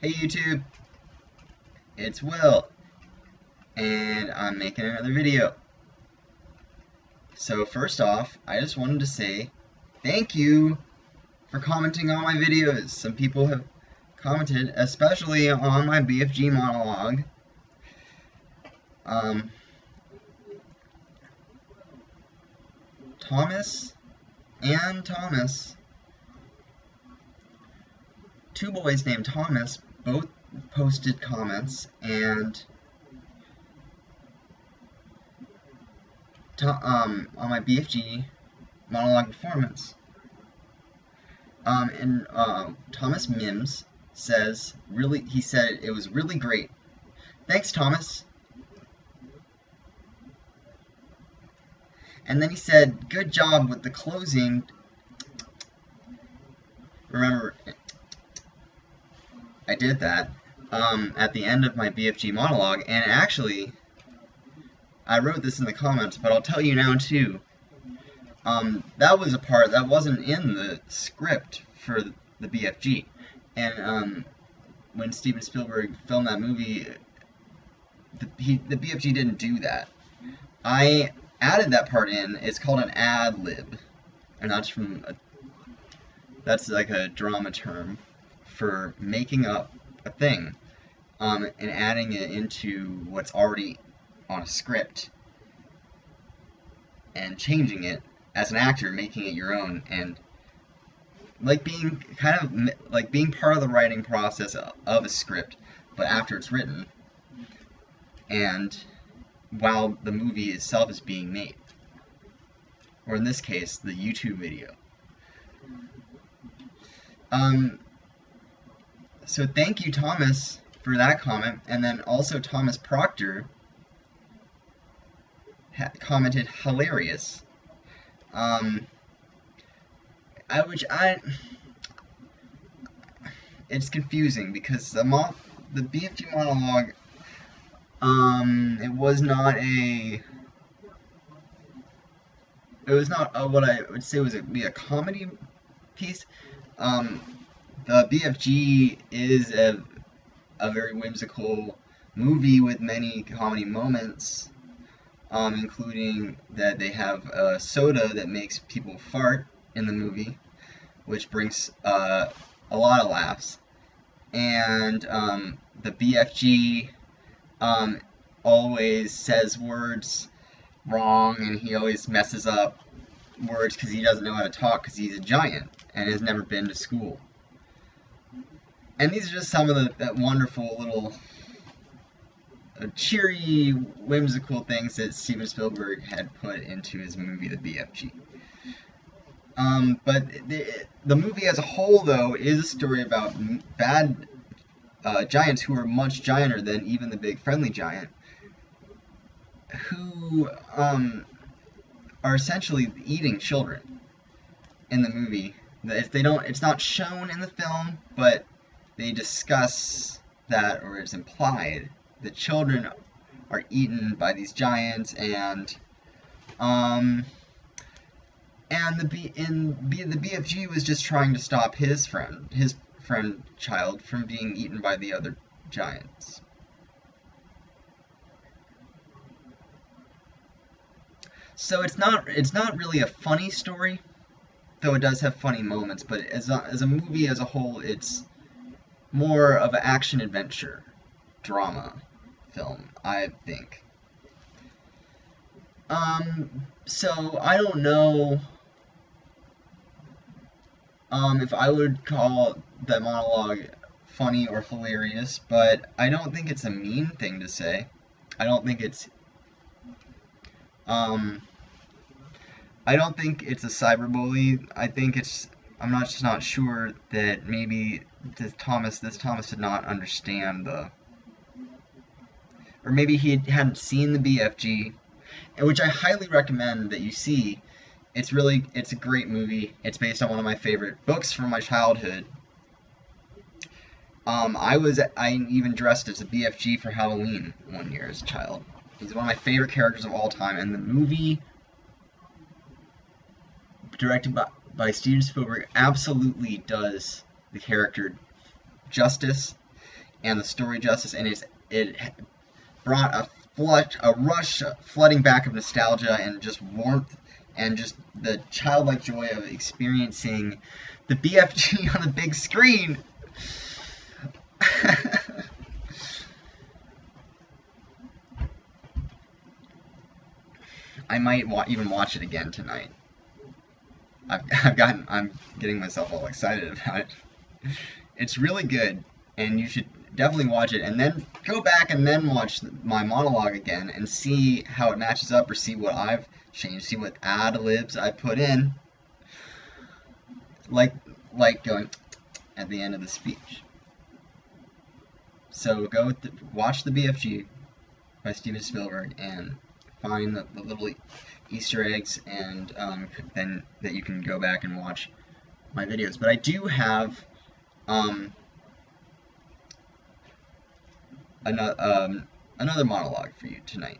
Hey YouTube, it's Will, and I'm making another video. So first off, I just wanted to say thank you for commenting on my videos. Some people have commented, especially on my BFG monologue. Thomas and Thomas, two boys named Thomas, both posted comments, and on my BFG monologue performance. Thomas Mims says, he said it was really great. Thanks, Thomas. And then he said, good job with the closing. Remember, I did that at the end of my BFG monologue, and actually, I wrote this in the comments, but I'll tell you now too. That was a part that wasn't in the script for the BFG, and when Steven Spielberg filmed that movie, the BFG didn't do that. I added that part in. It's called an ad lib, and that's like a drama term for making up a thing, and adding it into what's already on a script, and changing it as an actor, making it your own, and like being being part of the writing process of a script, but after it's written, and while the movie itself is being made, or in this case, the YouTube video. So thank you, Thomas, for that comment, and then also Thomas Proctor commented hilarious. It's confusing because the BFG monologue, it was not what I would say was be a comedy piece. The BFG is a very whimsical movie with many comedy moments, including that they have a soda that makes people fart in the movie, which brings a lot of laughs. And the BFG always says words wrong, and he always messes up words because he doesn't know how to talk because he's a giant and has never been to school. And these are just some of the wonderful little cheery, whimsical things that Steven Spielberg had put into his movie, The BFG. But the movie as a whole, though, is a story about bad giants who are much gianter than even the big friendly giant, who are essentially eating children in the movie. It's not shown in the film, but they discuss that, or it's implied that children are eaten by these giants, and the BFG was just trying to stop his friend child from being eaten by the other giants. So it's not really a funny story, though it does have funny moments, but as a movie as a whole, it's more of an action-adventure drama film, I think. So I don't know if I would call that monologue funny or hilarious, but I don't think it's a mean thing to say. I don't think it's a cyberbully. I think I'm just not sure that maybe this Thomas did not understand or maybe he hadn't seen the BFG, which I highly recommend that you see. It's a great movie. It's based on one of my favorite books from my childhood. I even dressed as a BFG for Halloween one year as a child. He's one of my favorite characters of all time, and the movie, directed by Steven Spielberg, absolutely does the character justice. and the story justice, and it brought a rush flooding back of nostalgia and just warmth and just the childlike joy of experiencing the BFG on the big screen. I might even watch it again tonight. I'm getting myself all excited about it. It's really good, and you should definitely watch it, and then go back and then watch my monologue again and see how it matches up, or see what I've changed, see what ad-libs I put in, like going at the end of the speech. So go watch the BFG by Steven Spielberg and find the little Easter eggs, and then that you can go back and watch my videos. But I do have another monologue for you tonight.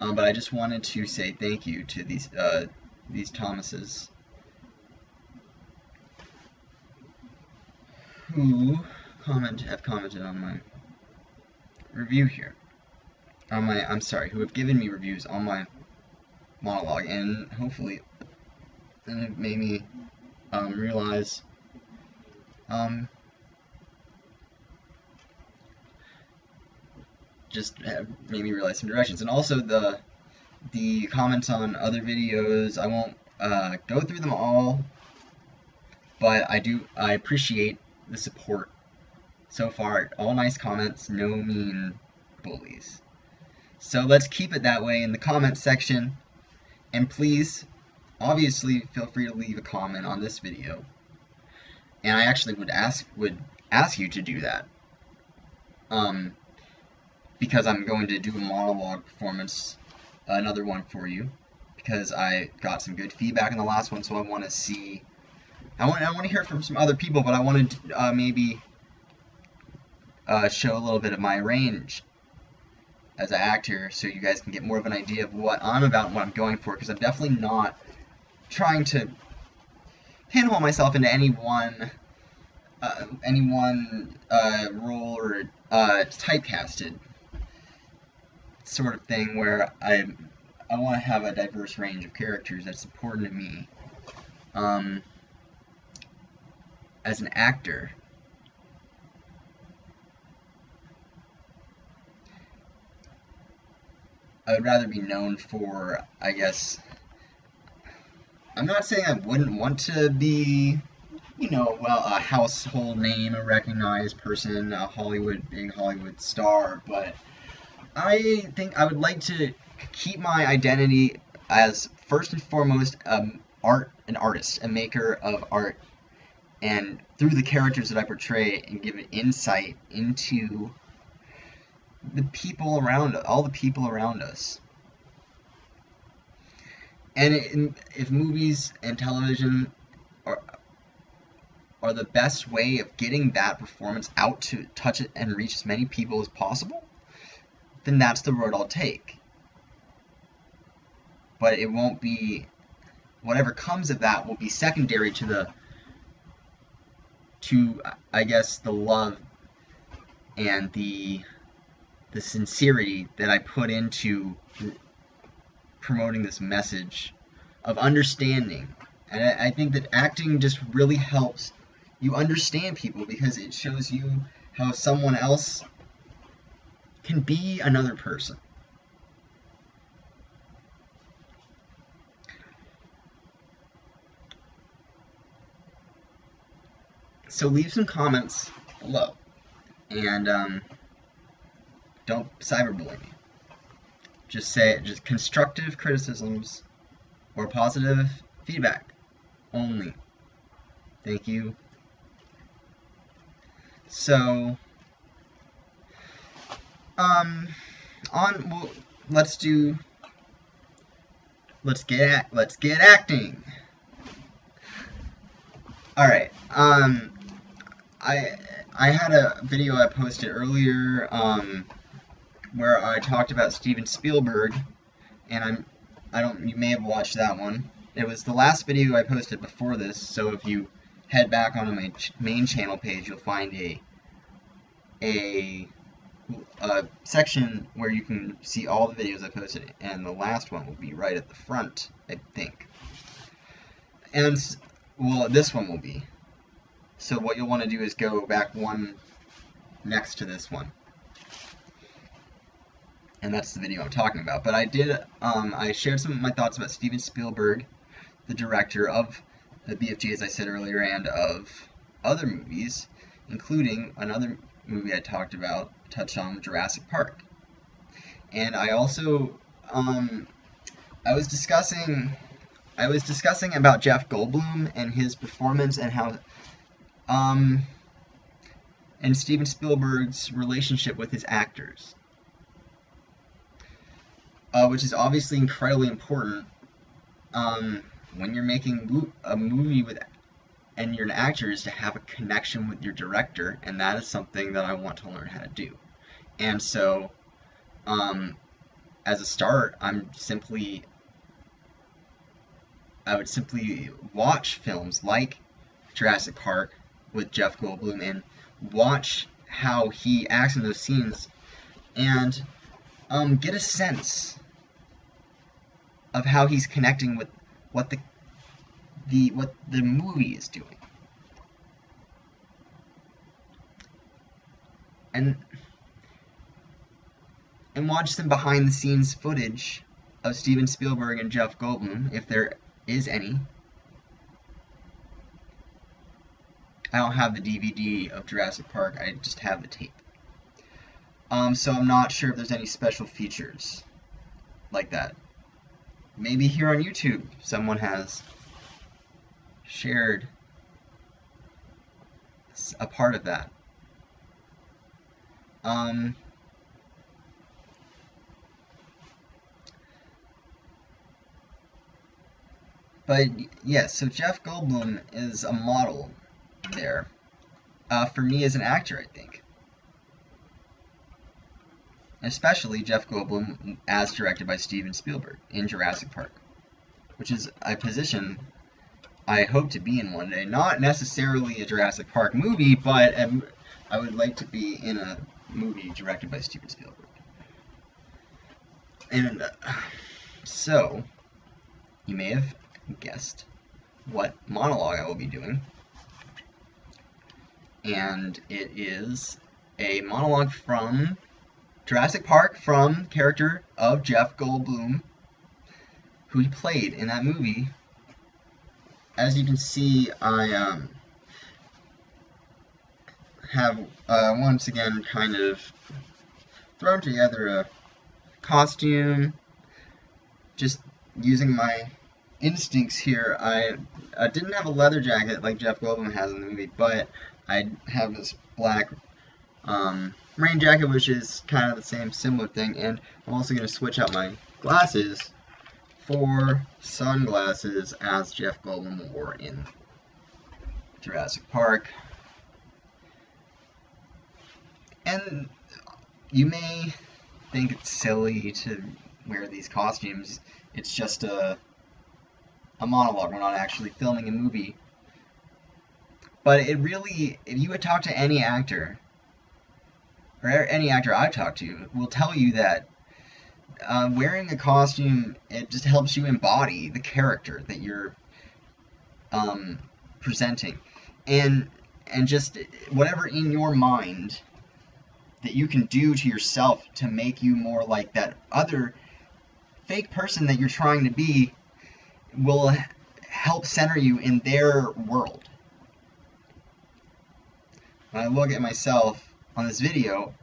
But I just wanted to say thank you to these Thomases who have commented on my review here. Who have given me reviews on my monologue, and hopefully it made me realize made me realize some directions. And also the comments on other videos, I won't go through them all, but I appreciate the support so far. All nice comments, no mean bullies. So let's keep it that way in the comments section, and please, obviously, feel free to leave a comment on this video. And I actually would ask you to do that, because I'm going to do a monologue performance, another one for you, because I got some good feedback in the last one. So I want to see, I want to hear from some other people, but I want to maybe show a little bit of my range as an actor, so you guys can get more of an idea of what I'm about and what I'm going for, because I'm definitely not trying to pinhole myself into any one role or typecasted sort of thing, where I want to have a diverse range of characters. That's important to me as an actor. I would rather be known for, I guess, I'm not saying I wouldn't want to be, a household name, a recognized person, a big Hollywood star, but I think I would like to keep my identity as, first and foremost, an artist, a maker of art, and through the characters that I portray, and give an insight into the people around us, all the people around us. And if movies and television are the best way of getting that performance out to touch it and reach as many people as possible, then that's the road I'll take. But it won't be, whatever comes of that will be secondary to I guess, the love and the sincerity that I put into promoting this message of understanding. And I think that acting just really helps you understand people, because it shows you how someone else can be another person. So leave some comments below, and don't cyberbully me. Just constructive criticisms or positive feedback only. Thank you. So, let's get acting. All right. I had a video I posted earlier where I talked about Steven Spielberg, and you may have watched that one. It was the last video I posted before this, so if you head back onto my main channel page, you'll find a section where you can see all the videos I posted, and the last one will be right at the front, I think. And, well, this one will be. So what you'll want to do is go back one next to this one. And that's the video I'm talking about. But I shared some of my thoughts about Steven Spielberg, the director of the BFG, as I said earlier, and of other movies, including another movie I touched on, Jurassic Park. And I also, I was discussing about Jeff Goldblum and his performance, and how, and Steven Spielberg's relationship with his actors. Which is obviously incredibly important when you're making a movie and you're an actor, is to have a connection with your director, and that is something that I want to learn how to do. And so, as a start, I would simply watch films like Jurassic Park with Jeff Goldblum and watch how he acts in those scenes, and get a sense of how he's connecting with what the movie is doing. And watch some behind the scenes footage of Steven Spielberg and Jeff Goldblum, if there is any. I don't have the DVD of Jurassic Park, I just have the tape. So I'm not sure if there's any special features like that. Maybe here on YouTube someone has shared a part of that. But yes, so Jeff Goldblum is a model there. For me as an actor, I think. Especially Jeff Goldblum as directed by Steven Spielberg in Jurassic Park, which is a position I hope to be in one day. Not necessarily a Jurassic Park movie, but I would like to be in a movie directed by Steven Spielberg. And so, you may have guessed what monologue I will be doing. And it is a monologue from Jurassic Park, from character of Jeff Goldblum, who he played in that movie. As you can see, I have once again kind of thrown together a costume, just using my instincts here. I didn't have a leather jacket like Jeff Goldblum has in the movie, but I have this black rain jacket, which is kind of the same similar thing, and I'm also going to switch out my glasses for sunglasses as Jeff Goldblum wore in Jurassic Park. And you may think it's silly to wear these costumes. It's just a monologue. We're not actually filming a movie. But it really, if you would talk to any actor, or any actor I've talked to, will tell you that wearing a costume, it just helps you embody the character that you're presenting, and just whatever in your mind that you can do to yourself to make you more like that other fake person that you're trying to be will help center you in their world. When I look at myself on this video,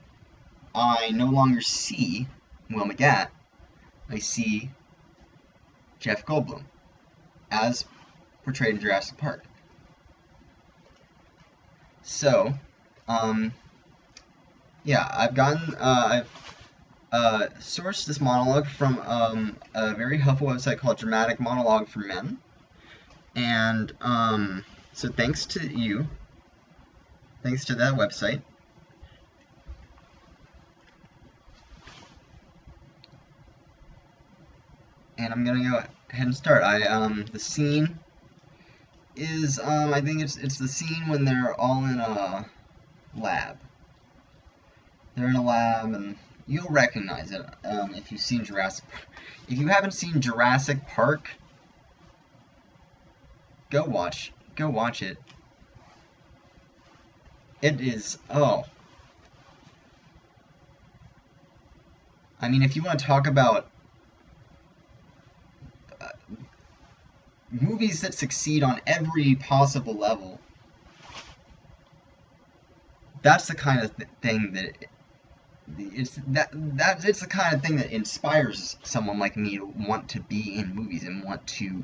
I no longer see Will McGat. I see Jeff Goldblum as portrayed in Jurassic Park. So, yeah, I've sourced this monologue from a very helpful website called Dramatic Monologue for Men, and so thanks to you, thanks to that website. And I'm gonna go ahead and start. The scene is, I think it's the scene when they're all in a lab. They're in a lab, and you'll recognize it if you've seen Jurassic Park. If you haven't seen Jurassic Park, go watch it. It is, oh. I mean, if you want to talk about movies that succeed on every possible level, that's the kind of thing that it's the kind of thing that inspires someone like me to want to be in movies and want to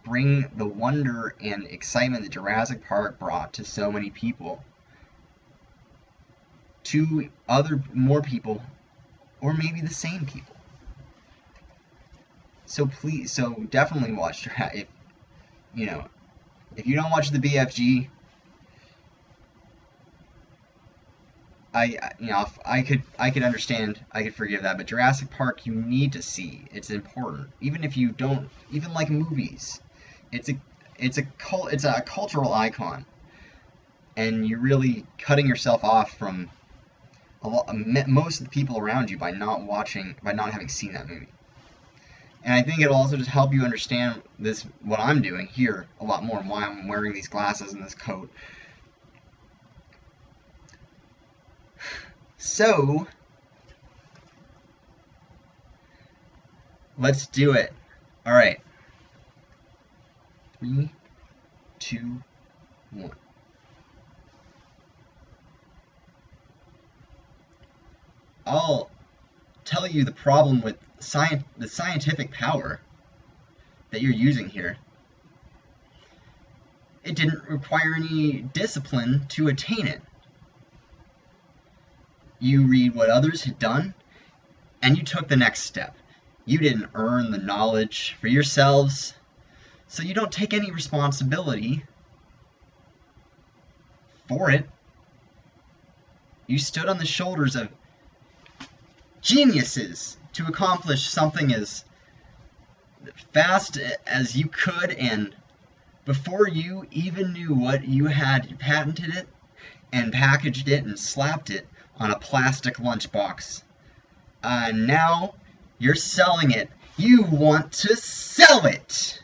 bring the wonder and excitement that Jurassic Park brought to so many people to more people, or maybe the same people. So please, definitely watch Jurassic. If you don't watch the BFG, I could understand, I could forgive that, but Jurassic Park you need to see. It's important, even if you don't even like movies. It's a cultural icon, and you're really cutting yourself off from most of the people around you by not having seen that movie. And I think it'll also just help you understand what I'm doing here a lot more, and why I'm wearing these glasses and this coat. So, let's do it. Alright. 3, 2, 1. I'll tell you the problem with the scientific power that you're using here. It didn't require any discipline to attain it. You read what others had done, and you took the next step. You didn't earn the knowledge for yourselves, so you don't take any responsibility for it. You stood on the shoulders of geniuses to accomplish something as fast as you could, and before you even knew what you had, you patented it and packaged it and slapped it on a plastic lunchbox. Now you're selling it. You want to sell it!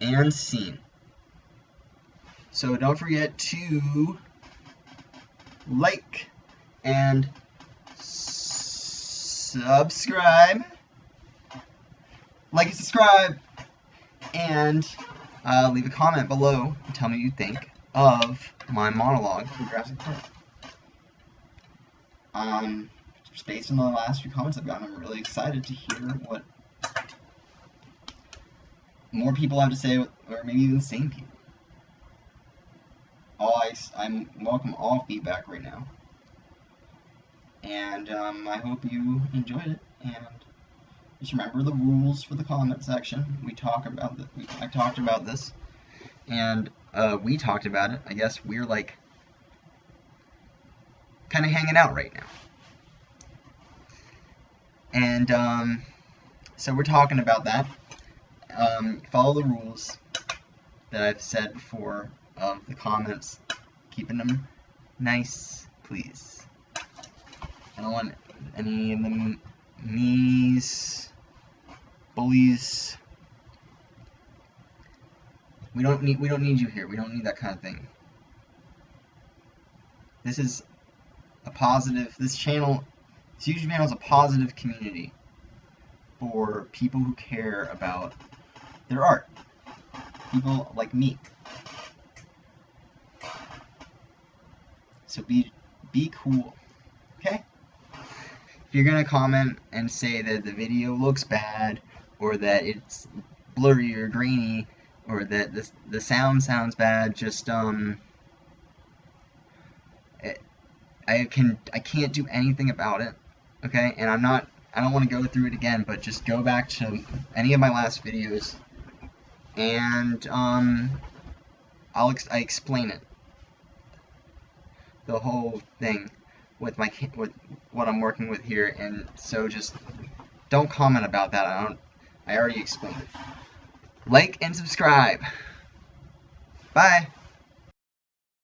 And scene. So don't forget to like and subscribe. Like and subscribe, and leave a comment below and tell me what you think of my monologue for Jurassic Park. Just based on the last few comments I've gotten, I'm really excited to hear what more people have to say, or maybe even the same people. I welcome all feedback right now, and I hope you enjoyed it. And just remember the rules for the comment section. I talked about this, and we talked about it. I guess we're like kind of hanging out right now, and so we're talking about that. Follow the rules that I've said before of the comments, keeping them nice, please. I don't want any of the me's, bullies. We don't need you here. We don't need that kind of thing. This is a positive. This YouTube channel is a positive community for people who care about their art. People like me. So be cool, okay? If you're gonna comment and say that the video looks bad, or that it's blurry or grainy, or that the sound sounds bad, just I can't do anything about it, okay? And I don't want to go through it again, but just go back to any of my last videos, and I explain it, the whole thing, with what I'm working with here, and so just don't comment about that. I already explained it. Like and subscribe. Bye.